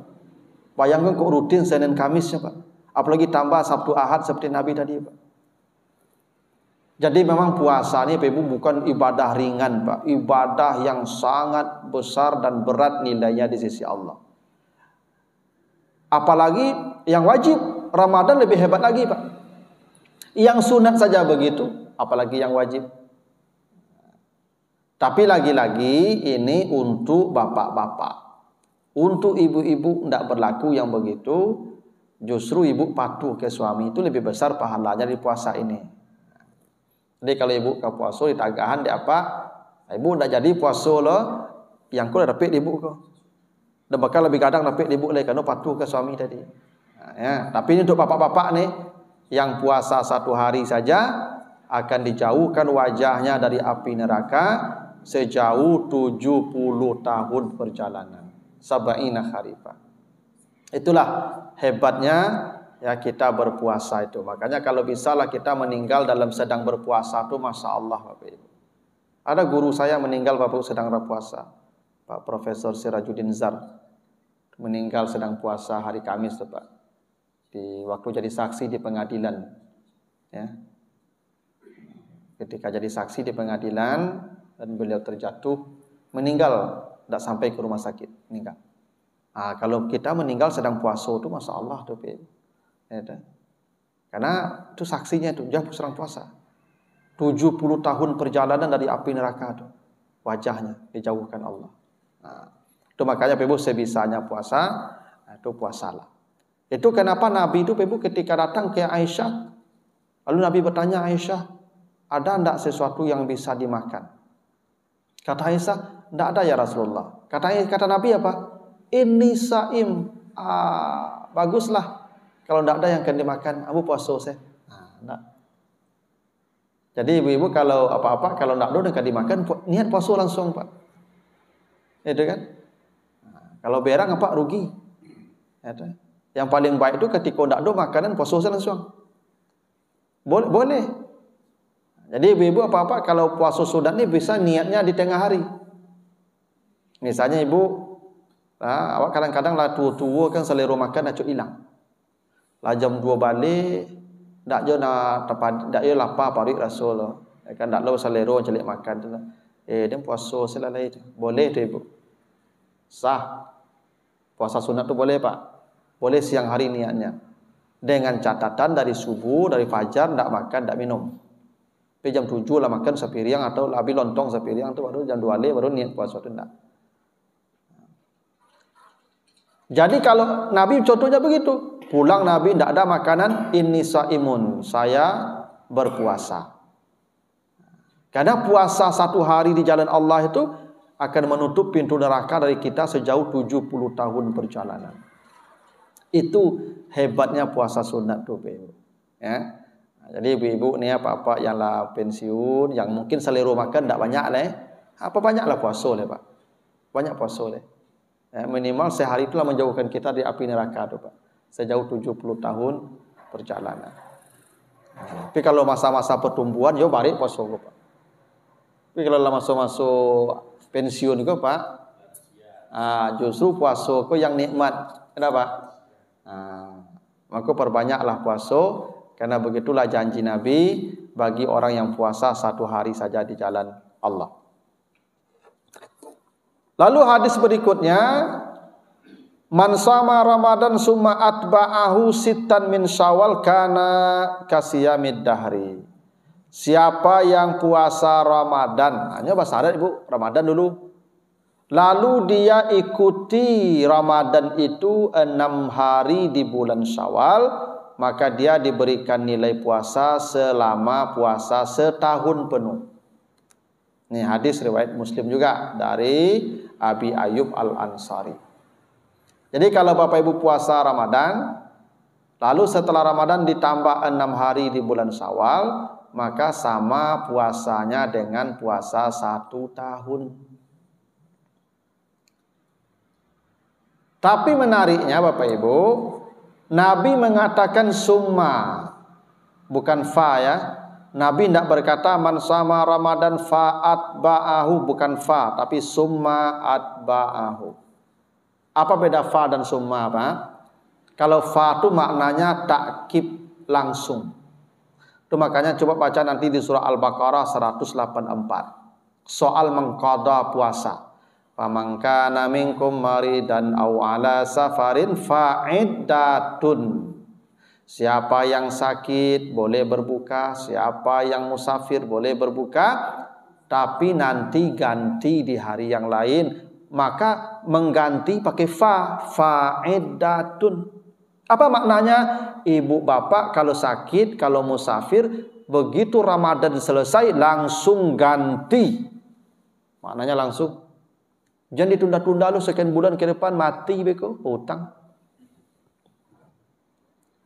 [SPEAKER 1] Bayangkan kok rutin Senin Kamisnya Pak. Apalagi tambah Sabtu Ahad seperti Nabi tadi Pak. Jadi memang puasa ini Pak Ibu bukan ibadah ringan Pak. Ibadah yang sangat besar dan berat nilainya di sisi Allah. Apalagi yang wajib, Ramadan lebih hebat lagi Pak. Yang sunat saja begitu, apalagi yang wajib. Tapi lagi-lagi ini untuk bapak-bapak. Untuk ibu-ibu tidak berlaku yang begitu. Justru ibu patuh ke suami itu lebih besar pahalanya di puasa ini. Jadi kalau ibu ke puasa di tagahan di apa? Ibu tidak jadi puasa loh. Yang kau dapat ibu kau. Dan bakal lebih kadang dapat ibu lagi karena patuh ke suami tadi. Nah, ya. Tapi ini untuk bapak-bapak nih yang puasa satu hari saja akan dijauhkan wajahnya dari api neraka sejauh 70 tahun perjalanan. Sab'ina kharifah. Itulah hebatnya ya kita berpuasa itu. Makanya kalau bisalah kita meninggal dalam sedang berpuasa itu Masya Allah Bapak Ibu. Ada guru saya meninggal Bapak Ibu sedang berpuasa. Pak Profesor Sirajuddin Zar meninggal sedang puasa hari Kamis Pak. Di waktu jadi saksi di pengadilan. Ya. Ketika jadi saksi di pengadilan dan beliau terjatuh meninggal, tidak sampai ke rumah sakit, meninggal. Nah, kalau kita meninggal sedang puasa itu Masya Allah tuh, ya, karena itu saksinya itu dia sedang puasa. 70 tahun perjalanan dari api neraka itu, wajahnya dijauhkan Allah. Nah, itu makanya Ibu sebisanya puasa, itu puasalah. Itu kenapa Nabi itu Ibu ketika datang ke Aisyah, lalu Nabi bertanya Aisyah, ada enggak sesuatu yang bisa dimakan? Kata Aisyah, enggak ada ya Rasulullah. Kata Nabi apa? Ini saim. Baguslah. Kalau enggak ada yang akan dimakan, Abu puasa saya. Enggak. Jadi ibu-ibu kalau apa-apa, kalau enggak ada yang akan dimakan, niat puasa langsung Pak. Itu kan? Kalau berang apa rugi? Itu. Yang paling baik itu ketika enggak ada makanan puasa langsung. Boleh. Jadi ibu-ibu apa-apa kalau puasa sunat ini bisa niatnya di tengah hari. Misalnya ibu, awak kadang-kadang lah tua-tua kan selera makan acuk hilang. Lah jam 2 balik, dak je nak tepat, dak je lapar parik rasul. Kan dak lo selera celik makan tu. Dia puasa selalai tu. Boleh tu ibu. Sah. Puasa sunat itu boleh Pak. Boleh siang hari niatnya. Dengan catatan dari subuh, dari fajar, tidak makan, tidak minum. Tapi jam 7 lah makan sepiring atau lebih lontong sepiring itu baru jam 2 baru niat puasa itu tidak. Jadi kalau Nabi contohnya begitu. Pulang Nabi tidak ada makanan, inni saimun, saya berpuasa. Karena puasa 1 hari di jalan Allah itu akan menutup pintu neraka dari kita sejauh 70 tahun perjalanan. Itu hebatnya puasa sunat tuh, Ibu. Ya. Jadi ibu-ibu nih apa-apa yang lah pensiun, yang mungkin selera makan tidak banyak lah. Apa banyaklah puasa lah Pak. Banyak puasa lah. Ya, minimal sehari itulah menjauhkan kita dari api neraka tuh Pak. Sejauh 70 tahun perjalanan. Tapi kalau masa-masa pertumbuhan, yo balik puasa Pak. Tapi kalau masuk-masuk pensiun juga Pak, justru puasa yang nikmat. Kenapa? Maka perbanyaklah puasa, karena begitulah janji Nabi bagi orang yang puasa 1 hari saja di jalan Allah. Lalu hadis berikutnya, man sama Ramadan summa atba'ahu sittan min Syawal kana kasiyamid dahri. Siapa yang puasa Ramadan, hanya bahasa Arab Ibu, Ramadan dulu. Lalu dia ikuti Ramadan itu 6 hari di bulan Syawal, maka dia diberikan nilai puasa selama puasa setahun penuh. Ini hadis riwayat Muslim juga dari Abi Ayyub Al-Ansari. Jadi kalau Bapak Ibu puasa Ramadan, lalu setelah Ramadan ditambah 6 hari di bulan Syawal, maka sama puasanya dengan puasa 1 tahun. Tapi menariknya Bapak Ibu, Nabi mengatakan summa, bukan fa ya. Nabi tidak berkata man sama Ramadan fa'at ba'ahu, bukan fa, tapi summa atba'ahu. Apa beda fa dan summa Pak? Kalau fa itu maknanya takkib langsung. Itu makanya coba baca nanti di surah Al-Baqarah 184. Soal mengqada puasa. Faman kana minkum maridan aw ala safarin fa'iddatun. Siapa yang sakit boleh berbuka, siapa yang musafir boleh berbuka, tapi nanti ganti di hari yang lain, maka mengganti pakai fa'iddatun. Apa maknanya? Ibu bapak kalau sakit, kalau musafir, begitu Ramadan selesai langsung ganti. Maknanya langsung. Jangan ditunda-tunda lu sekian bulan ke depan mati beko hutang.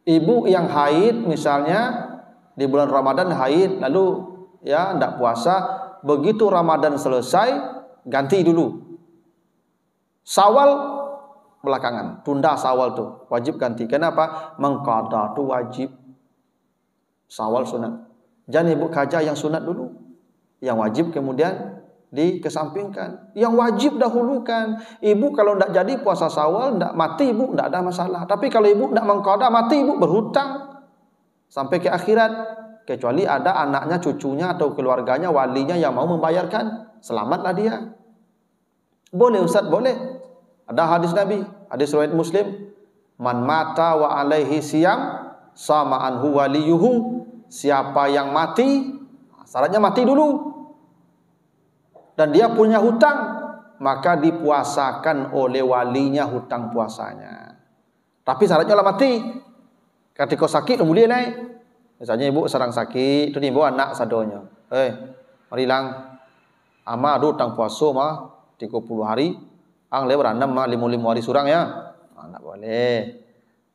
[SPEAKER 1] Ibu yang haid misalnya di bulan Ramadan haid lalu ya tidak puasa, begitu Ramadan selesai ganti dulu. Syawal belakangan, tunda Syawal tuh wajib ganti. Kenapa? Mengqada tuh wajib. Syawal sunat. Jangan ibu kaja yang sunat dulu. Yang wajib kemudian dikesampingkan. Yang wajib dahulukan. Ibu kalau tidak jadi puasa Syawal, tidak mati ibu, tidak ada masalah. Tapi kalau ibu tidak mengqada, mati ibu berhutang sampai ke akhirat. Kecuali ada anaknya, cucunya atau keluarganya, walinya yang mau membayarkan, selamatlah dia. Boleh Ustaz, boleh. Ada hadis Nabi, hadis riwayat Muslim. Man mata wa alaihi siyam sama anhu waliyuhu. Siapa yang mati, syaratnya mati dulu, dan dia punya hutang, maka dipuasakan oleh walinya hutang puasanya. Tapi syaratnya lah mati. Ketika sakit kemudian naik. Misalnya ibu sedang sakit, itu ibu anak sadonya. Marilang, ama ada hutang puasa mah 30 hari. Ang le beranam mah 55 hari surang ya. Tak boleh.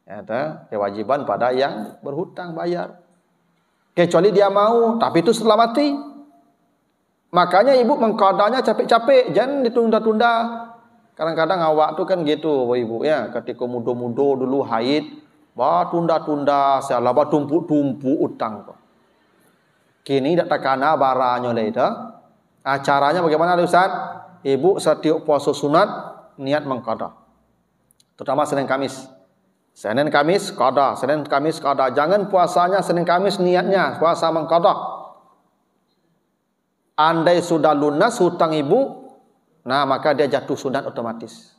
[SPEAKER 1] Ya, kewajiban pada yang berhutang bayar. Kecuali dia mau, tapi itu setelah mati. Makanya ibu mengqadanya capek-capek, jangan ditunda-tunda. Kadang-kadang awak tuh kan gitu, ibu ya, ketika muda-muda dulu haid, tunda-tunda, salah tumpuk-tumpuk utang kok. Kini dak takana baranya lah itu. Caranya bagaimana Ustaz? Ibu setiap puasa sunat niat mengqada. Terutama Senin Kamis. Senin Kamis qada, Senin Kamis qada. Jangan puasanya Senin Kamis niatnya puasa mengqada. Andai sudah lunas hutang ibu, nah maka dia jatuh sunat otomatis.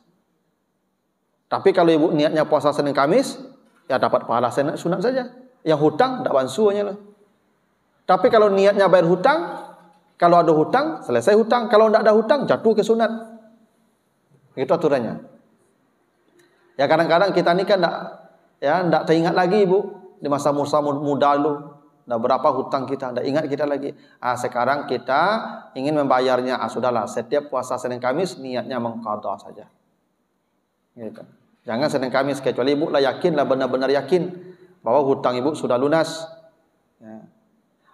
[SPEAKER 1] Tapi kalau ibu niatnya puasa Senin Kamis, ya dapat pahala sunat saja. Yang hutang tidak bansuanya loh. Tapi kalau niatnya bayar hutang, kalau ada hutang, selesai hutang. Kalau tidak ada hutang, jatuh ke sunat. Itu aturannya. Ya kadang-kadang kita ini kan tidak teringat lagi ibu. Di masa-masa muda dulu. Tidak berapa hutang kita, tidak ingat kita lagi. Sekarang kita ingin membayarnya. Sudahlah, setiap puasa Senin Kamis, niatnya mengqadha saja. Gitu. Jangan Senin Kamis, kecuali ibu lah yakin, lah benar-benar yakin bahwa hutang ibu sudah lunas. Ya.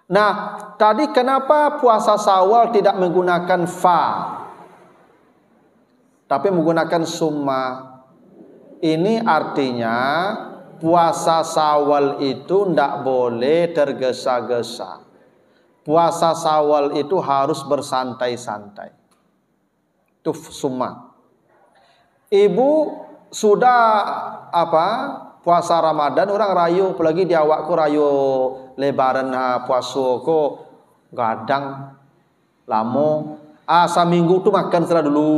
[SPEAKER 1] Nah, tadi kenapa puasa Syawal tidak menggunakan fa, tapi menggunakan summa? Ini artinya puasa Syawal itu tidak boleh tergesa-gesa. Puasa Syawal itu harus bersantai-santai. Itu summa. Ibu sudah puasa Ramadan orang rayu, apalagi di awakku rayu lebaran puasa ko gadang lamo. Seminggu tu makan setelah dulu.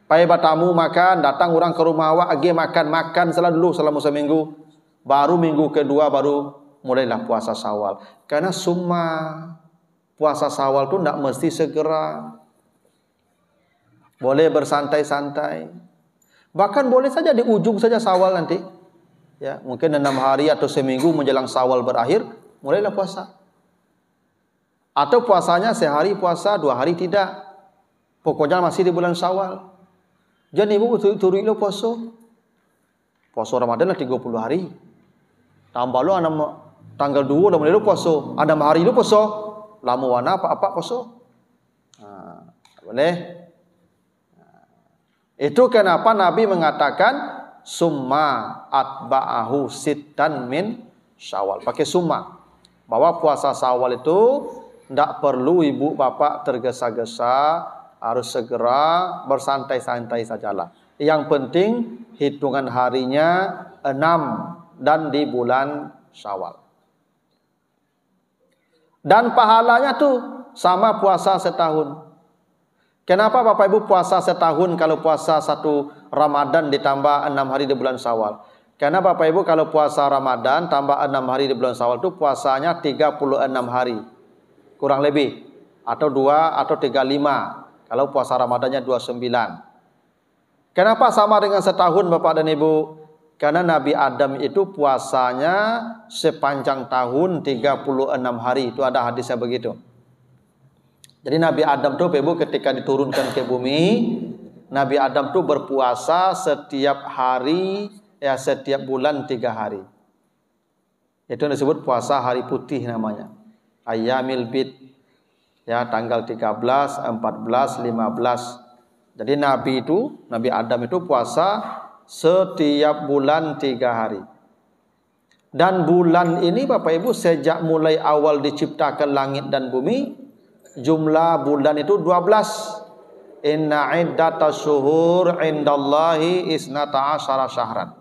[SPEAKER 1] Pai batamu makan, datang orang ke rumah awak age makan setelah dulu selama seminggu. Baru minggu kedua baru mulailah puasa Syawal. Karena summa puasa Syawal tu tidak mesti segera. Boleh bersantai-santai. Bahkan boleh saja di ujung saja Syawal nanti. Ya, mungkin 6 hari atau seminggu menjelang Syawal berakhir, mulailah puasa. Atau puasanya sehari puasa, 2 hari tidak. Pokoknya masih di bulan Syawal. Jadi ibu turi lo puasa. Puasa Ramadan lah 30 hari. Tambah lo tanggal 2 dah mulai lo puasa. 6 hari lo puasa. Lama wana apa-apa puasa. Boleh. Itu kenapa Nabi mengatakan summa atba'ahu sittan min Syawal. Pakai summa. Bahwa puasa Syawal itu tidak perlu ibu bapak tergesa-gesa, harus segera bersantai-santai sajalah. Yang penting hitungan harinya 6 dan di bulan Syawal. Dan pahalanya tuh sama puasa setahun. Kenapa Bapak Ibu puasa setahun kalau puasa 1 Ramadan ditambah 6 hari di bulan Syawal? Karena Bapak Ibu kalau puasa Ramadan tambah 6 hari di bulan Syawal itu puasanya 36 hari. Kurang lebih. Atau 2 atau 35. Kalau puasa Ramadannya 29. Kenapa sama dengan setahun Bapak dan Ibu? Karena Nabi Adam itu puasanya sepanjang tahun 36 hari. Itu ada hadisnya begitu. Jadi Nabi Adam tuh Ibu ketika diturunkan ke bumi, Nabi Adam tuh berpuasa setiap hari, ya setiap bulan 3 hari. Itu yang disebut puasa hari putih namanya. Ayyamil bid. Ya, tanggal 13, 14, 15. Jadi Nabi Adam itu puasa setiap bulan 3 hari. Dan bulan ini Bapak Ibu sejak mulai awal diciptakan langit dan bumi, jumlah bulan itu 12. Inna iddatas syuhur indallahi isnata asyara syahran.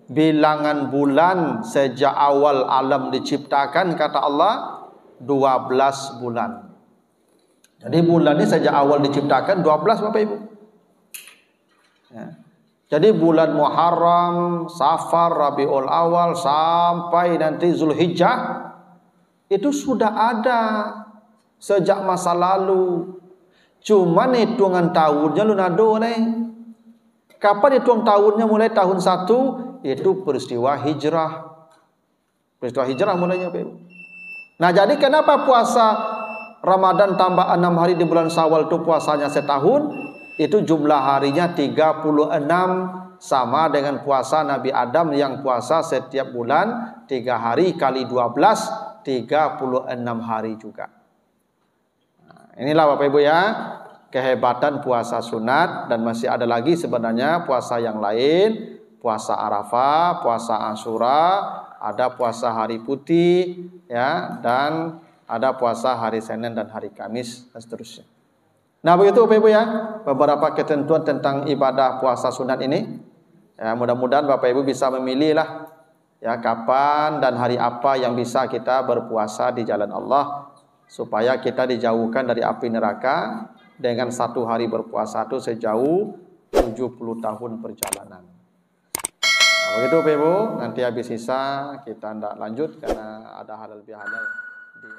[SPEAKER 1] Bilangan bulan sejak awal alam diciptakan kata Allah 12 bulan. Jadi bulan ini sejak awal diciptakan 12 Bapak Ibu. Ya. Jadi bulan Muharram, Safar, Rabiul Awal sampai nanti Zulhijjah itu sudah ada sejak masa lalu. Cuman hitungan tahunnya lu nado nih. Kapan hitung tahunnya? Mulai tahun 1 itu peristiwa hijrah. Peristiwa hijrah mulainya Pak Ibu. Nah, jadi kenapa puasa Ramadan tambah 6 hari di bulan Syawal itu puasanya setahun? Itu jumlah harinya 36 sama dengan puasa Nabi Adam yang puasa setiap bulan 3 hari kali 12 36 hari juga. Inilah Bapak Ibu ya, kehebatan puasa sunat. Dan masih ada lagi sebenarnya puasa yang lain. Puasa Arafah, puasa Asyura, ada puasa hari putih ya, dan ada puasa hari Senin dan hari Kamis dan seterusnya. Nah begitu Bapak Ibu ya, beberapa ketentuan tentang ibadah puasa sunat ini. Ya, mudah-mudahan Bapak Ibu bisa memilih lah ya kapan dan hari apa yang bisa kita berpuasa di jalan Allah, supaya kita dijauhkan dari api neraka dengan 1 hari berpuasa itu sejauh 70 tahun perjalanan. Nah, begitu Ibu, nanti habis sisa kita tidak lanjut karena ada hal lebih halal di